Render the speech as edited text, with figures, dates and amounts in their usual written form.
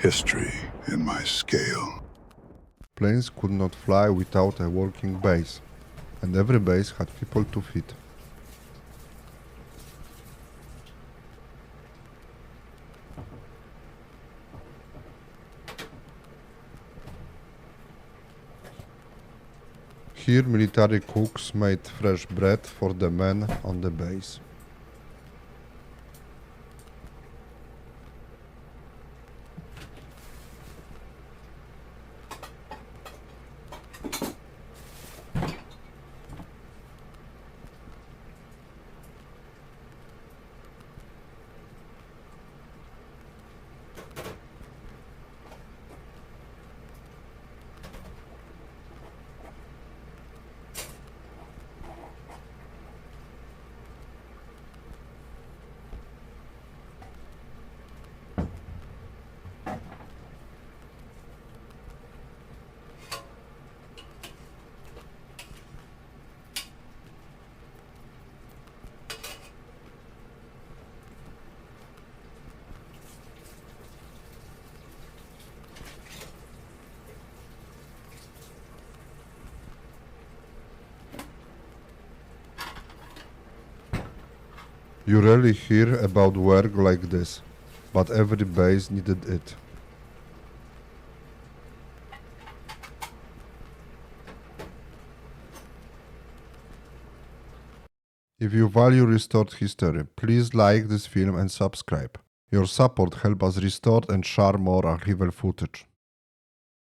history in my scale. Planes could not fly without a working base, and every base had people to feed. Here military cooks made fresh bread for the men on the base. You rarely hear about work like this, but every base needed it. If you value restored history, please like this film and subscribe. Your support helps us restore and share more archival footage.